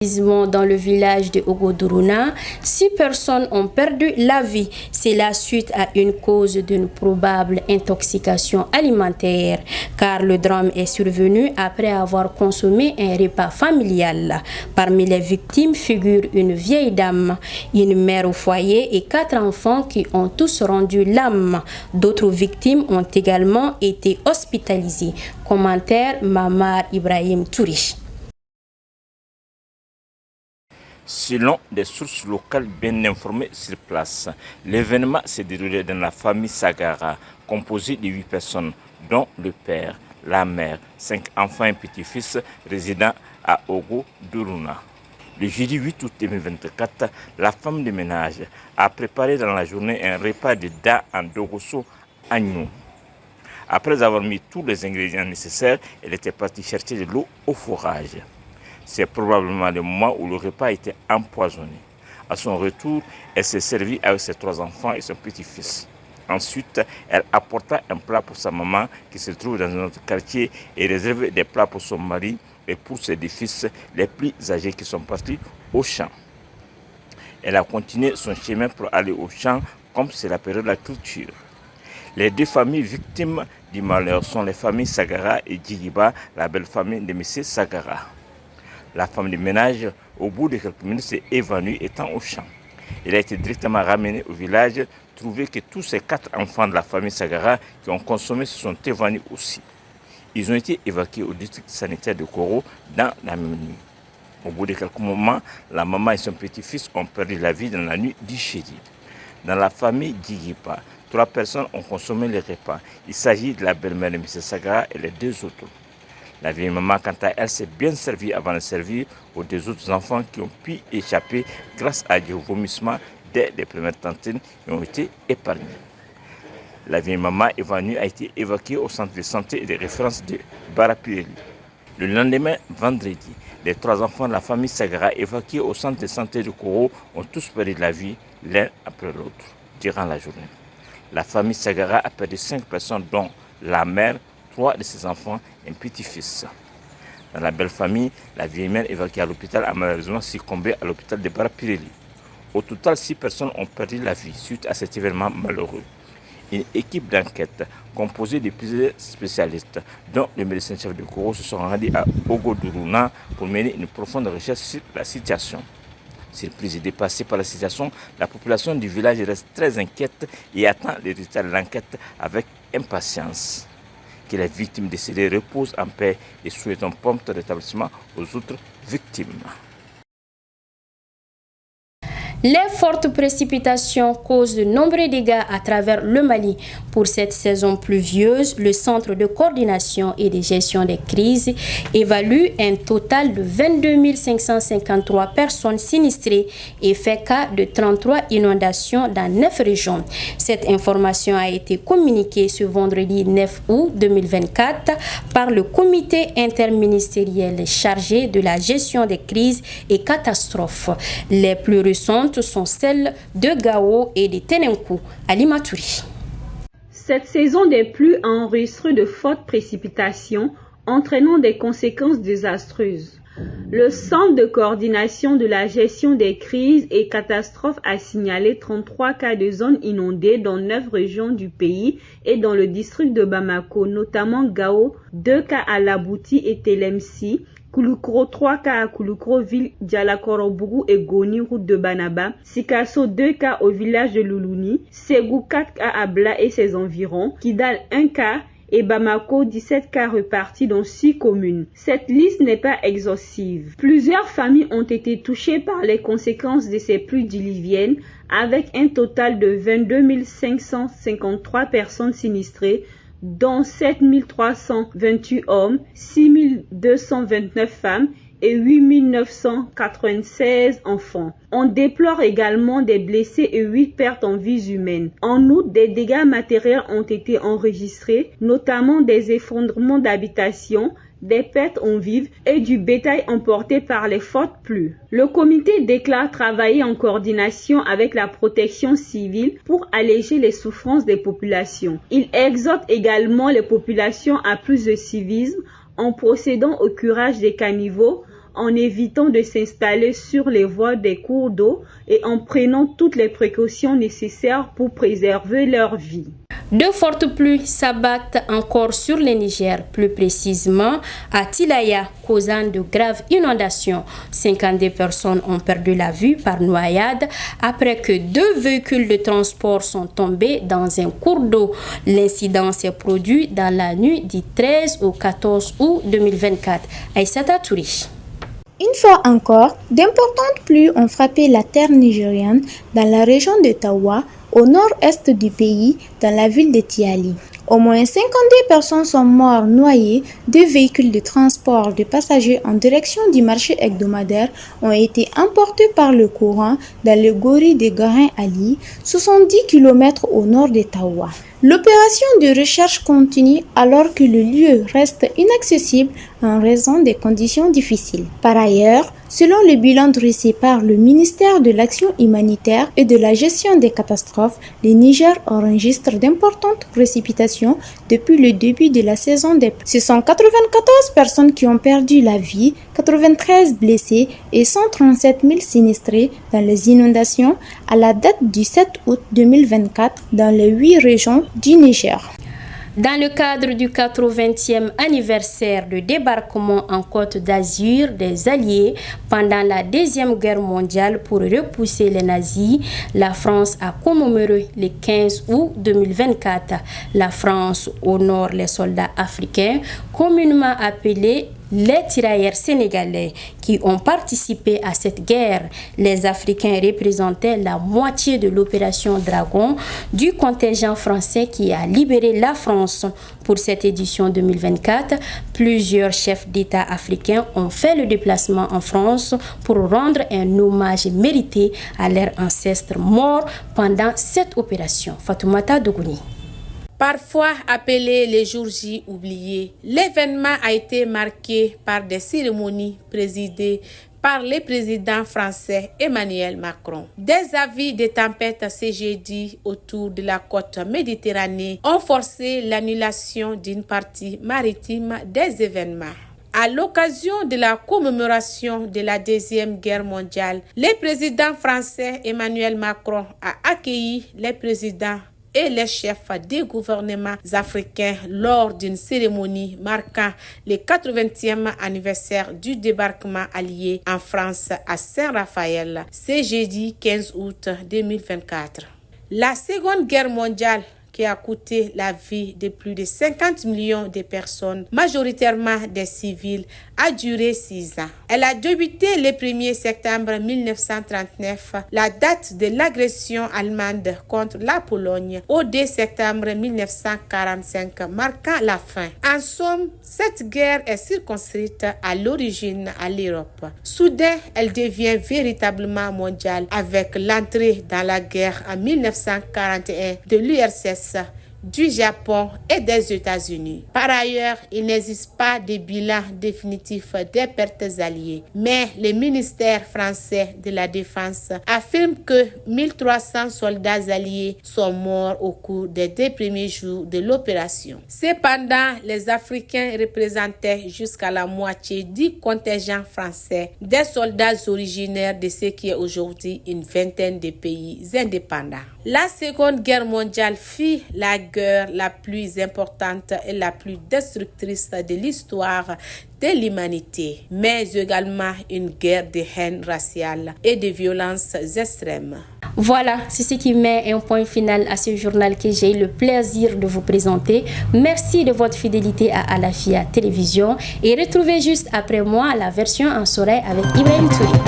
Dans le village de Ogoduruna, 6 personnes ont perdu la vie. C'est la suite à une cause d'une probable intoxication alimentaire, car le drame est survenu après avoir consommé un repas familial. Parmi les victimes figurent une vieille dame, une mère au foyer et 4 enfants qui ont tous rendu l'âme. D'autres victimes ont également été hospitalisées. Commentaire Mamar Ibrahim Touri. Selon des sources locales bien informées sur place, l'événement s'est déroulé dans la famille Sagara, composée de 8 personnes, dont le père, la mère, 5 enfants et petits-fils résidant à Ogoduruna. Le jeudi 8 août 2024, la femme de ménage a préparé dans la journée un repas de da en dogoso agneau. Après avoir mis tous les ingrédients nécessaires, elle était partie chercher de l'eau au forage. C'est probablement le moment où le repas a été empoisonné. À son retour, elle s'est servie avec ses 3 enfants et son petit-fils. Ensuite, elle apporta un plat pour sa maman qui se trouve dans un autre quartier et réservait des plats pour son mari et pour ses 2 fils les plus âgés qui sont partis au champ. Elle a continué son chemin pour aller au champ comme c'est la période de la culture. Les 2 familles victimes du malheur sont les familles Sagara et Djigiba, la belle famille de M. Sagara. La femme de ménage, au bout de quelques minutes, s'est évanouie étant au champ. Elle a été directement ramenée au village, trouvé que tous ces 4 enfants de la famille Sagara qui ont consommé se sont évanouis aussi. Ils ont été évacués au district sanitaire de Koro dans la même nuit. Au bout de quelques moments, la maman et son petit-fils ont perdu la vie dans la nuit d'Ichedi. Dans la famille Djigiba, 3 personnes ont consommé les repas. Il s'agit de la belle-mère de M. Sagara et les 2 autres. La vieille maman, quant à elle, s'est bien servie avant de servir aux 2 autres enfants qui ont pu échapper grâce à des vomissements dès les premières tentines qui ont été épargnés. La vieille maman évanouie a été évacuée au centre de santé et de référence de Barapireli. Le lendemain, vendredi, les 3 enfants de la famille Sagara évacués au centre de santé de Koro ont tous perdu la vie l'un après l'autre durant la journée. La famille Sagara a perdu 5 personnes dont la mère, 3 de ses enfants et un petit-fils. Dans la belle famille, la vieille mère évacuée à l'hôpital a malheureusement succombé à l'hôpital de Barapireli. Au total, 6 personnes ont perdu la vie suite à cet événement malheureux. Une équipe d'enquête composée de plusieurs spécialistes, dont le médecin-chef de Koro, se sont rendus à Ogoduruna pour mener une profonde recherche sur la situation. Surprise et dépassée par la situation, la population du village reste très inquiète et attend les résultats de l'enquête avec impatience. Que les victimes décédées reposent en paix et souhaitons prompt rétablissement aux autres victimes. Les fortes précipitations causent de nombreux dégâts à travers le Mali. Pour cette saison pluvieuse, le Centre de coordination et de gestion des crises évalue un total de 22 553 personnes sinistrées et fait cas de 33 inondations dans 9 régions. Cette information a été communiquée ce vendredi 9 août 2024 par le comité interministériel chargé de la gestion des crises et catastrophes. Les plus récentes sont celles de Gao et de Tenenkou à Limaturi. Cette saison des pluies a enregistré de fortes précipitations entraînant des conséquences désastreuses. Le Centre de coordination de la gestion des crises et catastrophes a signalé 33 cas de zones inondées dans 9 régions du pays et dans le district de Bamako, notamment Gao, 2 cas à Labouti et Telemsi, Kouloukro 3 cas à Kouloukro ville, Dialakorobougou et Goni route de Banaba, Sikasso 2 cas au village de Loulouni, Ségou 4 cas à Bla et ses environs, Kidal 1 cas et Bamako 17 cas repartis dans 6 communes. Cette liste n'est pas exhaustive. Plusieurs familles ont été touchées par les conséquences de ces pluies diluviennes avec un total de 22 553 personnes sinistrées, dont 7 328 hommes, 6 229 femmes et 8 996 enfants. On déplore également des blessés et 8 pertes en vies humaines. En outre, des dégâts matériels ont été enregistrés, notamment des effondrements d'habitations, des pertes en vivres et du bétail emporté par les fortes pluies. Le comité déclare travailler en coordination avec la protection civile pour alléger les souffrances des populations. Il exhorte également les populations à plus de civisme en procédant au curage des caniveaux, en évitant de s'installer sur les voies des cours d'eau et en prenant toutes les précautions nécessaires pour préserver leur vie. De fortes pluies s'abattent encore sur le Niger, plus précisément à Tilaya, causant de graves inondations. 52 personnes ont perdu la vue par noyade après que 2 véhicules de transport sont tombés dans un cours d'eau. L'incident s'est produit dans la nuit du 13 au 14 août 2024. Aïssata Touri. Une fois encore, d'importantes pluies ont frappé la terre nigériane dans la région de Tawa, au nord-est du pays, dans la ville de Tiali. Au moins 52 personnes sont mortes noyées. 2 véhicules de transport de passagers en direction du marché hebdomadaire ont été emportés par le courant dans le gori de Garin Ali, 70 km au nord de Tawa. L'opération de recherche continue alors que le lieu reste inaccessible en raison des conditions difficiles. Par ailleurs, selon le bilan dressé par le ministère de l'Action humanitaire et de la gestion des catastrophes, le Niger enregistre d'importantes précipitations depuis le début de la saison des pluies. Ce sont 94 personnes qui ont perdu la vie, 93 blessés et 137 000 sinistrés dans les inondations à la date du 7 août 2024 dans les 8 régions du Niger. Dans le cadre du 80e anniversaire de débarquement en Côte d'Azur des Alliés pendant la Deuxième Guerre mondiale pour repousser les nazis, la France a commémoré le 15 août 2024. La France honore les soldats africains, communément appelés les tirailleurs sénégalais qui ont participé à cette guerre. Les Africains représentaient la moitié de l'opération Dragon du contingent français qui a libéré la France. Pour cette édition 2024, plusieurs chefs d'État africains ont fait le déplacement en France pour rendre un hommage mérité à leurs ancêtres morts pendant cette opération. Fatoumata Dougouni. Parfois appelé les jours J oubliés, l'événement a été marqué par des cérémonies présidées par le président français Emmanuel Macron. Des avis de tempête ce jeudi autour de la côte méditerranée ont forcé l'annulation d'une partie maritime des événements. À l'occasion de la commémoration de la Deuxième Guerre mondiale, le président français Emmanuel Macron a accueilli les présidents et les chefs des gouvernements africains lors d'une cérémonie marquant le 80e anniversaire du débarquement allié en France à Saint-Raphaël, ce jeudi 15 août 2024. La Seconde Guerre mondiale, qui a coûté la vie de plus de 50 millions de personnes, majoritairement des civils, a duré 6 ans. Elle a débuté le 1er septembre 1939, la date de l'agression allemande contre la Pologne, au 2 septembre 1945, marquant la fin. En somme, cette guerre est circonscrite à l'origine à l'Europe. Soudain, elle devient véritablement mondiale avec l'entrée dans la guerre en 1941 de l'URSS, du Japon et des États-Unis. Par ailleurs, il n'existe pas de bilan définitif des pertes alliées, mais le ministère français de la Défense affirme que 1300 soldats alliés sont morts au cours des 2 premiers jours de l'opération. Cependant, les Africains représentaient jusqu'à la moitié du contingent français, des soldats originaires de ce qui est aujourd'hui une vingtaine de pays indépendants. La Seconde Guerre mondiale fut la guerre la plus importante et la plus destructrice de l'histoire de l'humanité, mais également une guerre de haine raciale et de violences extrêmes. Voilà, c'est ce qui met un point final à ce journal que j'ai eu le plaisir de vous présenter. Merci de votre fidélité à Alafia Télévision et retrouvez juste après moi la version en soirée avec Ibrahim Touré.